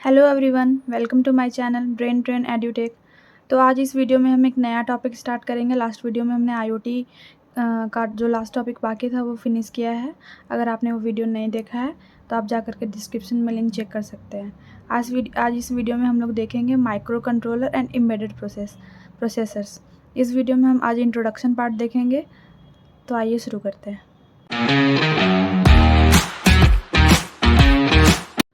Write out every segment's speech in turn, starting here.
Hello everyone, welcome to my channel brain train edutech. तो आज इस वीडियो में हम एक नया टॉपिक स्टार्ट करेंगे। लास्ट वीडियो में हमने आईओटी का जो लास्ट टॉपिक बाकी था वो फिनिश किया है। अगर आपने वो वीडियो नहीं देखा है तो आप जा करके डिस्क्रिप्शन में लिंक चेक कर सकते हैं। आज इस वीडियो में हम लोग देखेंगे micro controller and embedded processors. इस वीडियो में हम आज इंट्रोडक्शन पार्ट देखेंगे। तो आइए शुरू करते हैं।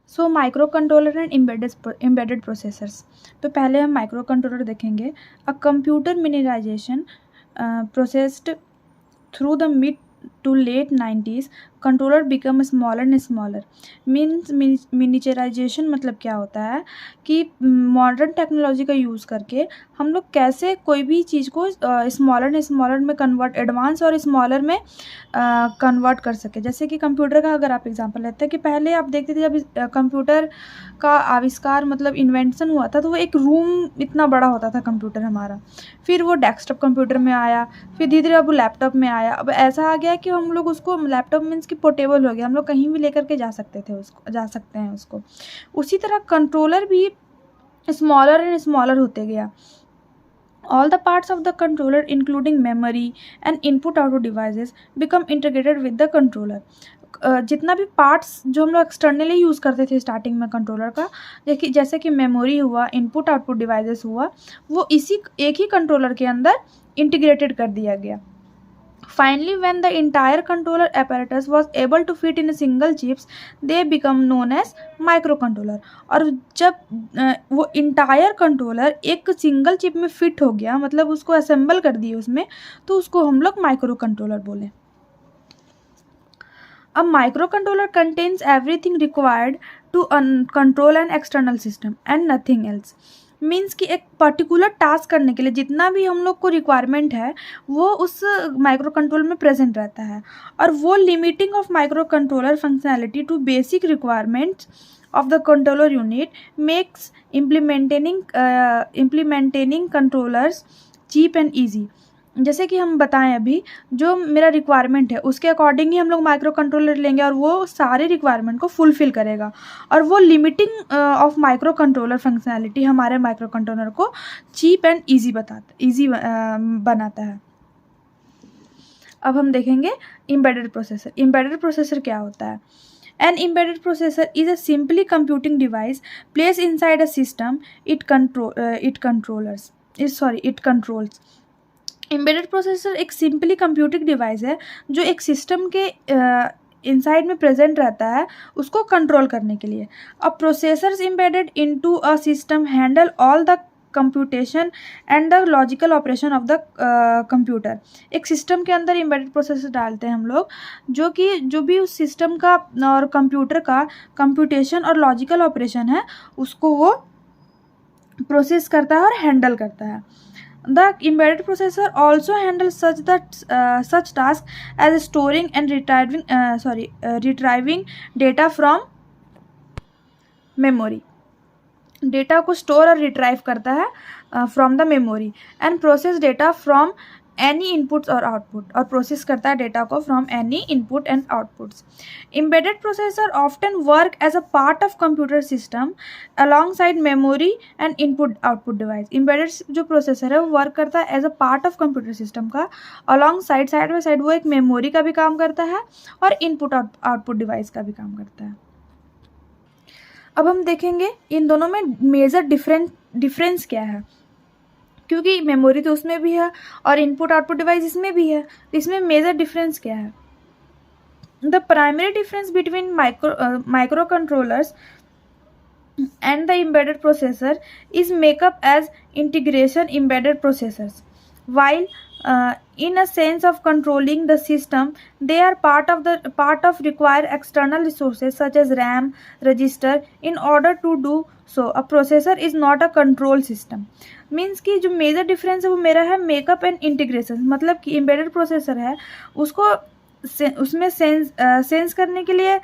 So microcontroller and embedded processors. तो पहले हम माइक्रो कंट्रोलर देखेंगे। A computer miniaturization processed through the mid to late 90s controller become smaller and smaller. Means miniaturization मतलब क्या होता है कि मॉडर्न टेक्नोलॉजी का यूज़ करके हम लोग कैसे कोई भी चीज़ को स्मॉलर एंड स्मॉलर में कन्वर्ट, एडवांस और स्मॉलर में कन्वर्ट कर सके। जैसे कि कंप्यूटर का अगर आप एग्जांपल लेते हैं कि पहले आप देखते थे जब कंप्यूटर का आविष्कार मतलब इन्वेंशन हुआ था तो वो एक रूम इतना बड़ा होता था कंप्यूटर हमारा। फिर वो डेस्कटॉप कंप्यूटर में आया, फिर धीरे धीरे अब लैपटॉप में आया। अब ऐसा आ गया कि हम लोग उसको लैपटॉप मीन्स कि पोर्टेबल हो गया, हम लोग कहीं भी लेकर के जा सकते हैं उसको। उसी तरह कंट्रोलर भी स्मॉलर एंड स्मॉलर होते गया। All the parts of the controller including memory and input output devices become integrated with the controller। जितना भी पार्ट्स जो हम लोग एक्सटर्नली यूज़ करते थे स्टार्टिंग में कंट्रोलर का, जैसे कि मेमोरी हुआ, इनपुट आउटपुट डिवाइसेस हुआ, वो इसी एक ही कंट्रोलर के अंदर इंटीग्रेटेड कर दिया गया। Finally, when the entire controller apparatus was able to fit in a single chips, they become known as microcontroller। और जब वो इंटायर कंट्रोलर एक सिंगल चिप में फिट हो गया, मतलब उसको असेंबल कर दिए उसमें, तो उसको हम लोग माइक्रो कंट्रोलर बोले। A microcontroller contains everything required to control an external system and nothing else। Means कि एक पर्टिकुलर टास्क करने के लिए जितना भी हम लोग को रिक्वायरमेंट है वो उस माइक्रो कंट्रोलर में प्रेजेंट रहता है। और वो limiting of micro controller functionality to basic requirements of the controller unit makes implementing controllers cheap and easy। जैसे कि हम बताएं अभी जो मेरा रिक्वायरमेंट है उसके अकॉर्डिंग ही हम लोग माइक्रो कंट्रोलर लेंगे और वो सारे रिक्वायरमेंट को फुलफिल करेगा। और वो limiting of micro controller functionality हमारे माइक्रो कंट्रोलर को चीप एंड ईजी बनाता है। अब हम देखेंगे एम्बेडेड प्रोसेसर। एम्बेडेड प्रोसेसर क्या होता है? An embedded processor is a simply computing device placed inside a system it controls। Embedded processor एक सिंपली कंप्यूटिंग डिवाइस है जो एक सिस्टम के इनसाइड में प्रेजेंट रहता है उसको कंट्रोल करने के लिए। A processors embedded into a system handle all the computation and the logical operation of the computer. एक सिस्टम के अंदर एम्बेडेड प्रोसेसर डालते हैं हम लोग जो भी उस सिस्टम का और कंप्यूटर का कंप्यूटेशन और लॉजिकल ऑपरेशन है उसको वो प्रोसेस करता है और हैंडल करता है। The embedded processor also handles such tasks as storing and retrieving data from memory। Data को स्टोर और रिट्राइव करता है from the memory and process data from any inputs और आउटपुट, और प्रोसेस करता है डेटा को from any input and outputs. Embedded processor often work as a part of computer system alongside memory and input output device. Embedded जो processor है वो work करता है as a part of computer system का, alongside side by side वो एक memory का भी काम करता है और इनपुट आउटपुट डिवाइस का भी काम करता है। अब हम देखेंगे इन दोनों में मेजर डिफरेंस क्या है, क्योंकि मेमोरी तो उसमें भी है और इनपुट आउटपुट डिवाइस इसमें भी है, तो इसमें मेजर डिफरेंस क्या है? The primary difference between micro controllers and the embedded processor is make up as integration embedded processors। While in a sense of controlling the system, they are part of require external resources such as RAM, register in order to do so। A processor is not a control system। Means कि जो major difference है वो मेरा है makeup and integration. मतलब कि embedded processor है उसको उसमें सेंस करने के लिए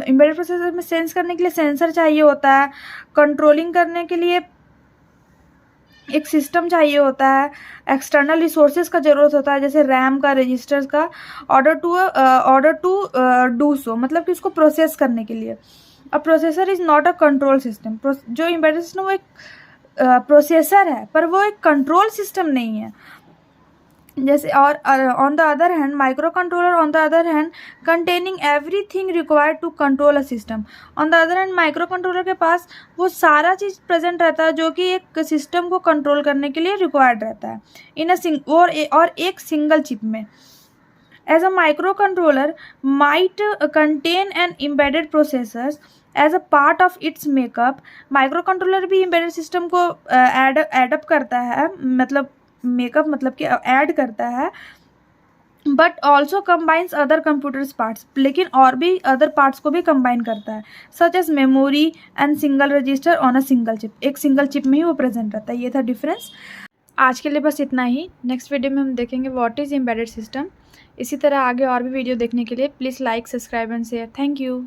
एम्बेडेड प्रोसेसर में सेंस करने के लिए सेंसर चाहिए होता है, कंट्रोलिंग करने के लिए एक सिस्टम चाहिए होता है, एक्सटर्नल रिसोर्सेज का ज़रूरत होता है जैसे रैम का, रजिस्टर्स का, ऑर्डर टू डू सो मतलब कि उसको प्रोसेस करने के लिए। अ processor is not a control system. जो एम्बेडेड सिस्टम वो एक प्रोसेसर है, पर वो एक कंट्रोल सिस्टम नहीं है। जैसे और on the other hand micro controller on the other hand containing everything required to control a system. On the other hand micro controller के पास वो सारा चीज़ प्रेजेंट रहता है जो कि एक सिस्टम को कंट्रोल करने के लिए रिक्वायर्ड रहता है इन और एक सिंगल चिप में। As a microcontroller might contain an embedded processors as a part of its makeup, microcontroller भी एम्बेडेड सिस्टम को एडअप करता है, मतलब मेकअप मतलब कि ऐड करता है, but also combines other computers parts, लेकिन और भी अदर पार्ट्स को भी कंबाइन करता है, such as memory and single register on a single chip. एक सिंगल चिप में ही वो प्रेजेंट रहता है। ये था डिफरेंस। आज के लिए बस इतना ही। नेक्स्ट वीडियो में हम देखेंगे व्हाट इज़ एम्बेडेड सिस्टम। इसी तरह आगे और भी वीडियो देखने के लिए please like, subscribe and share. Thank you.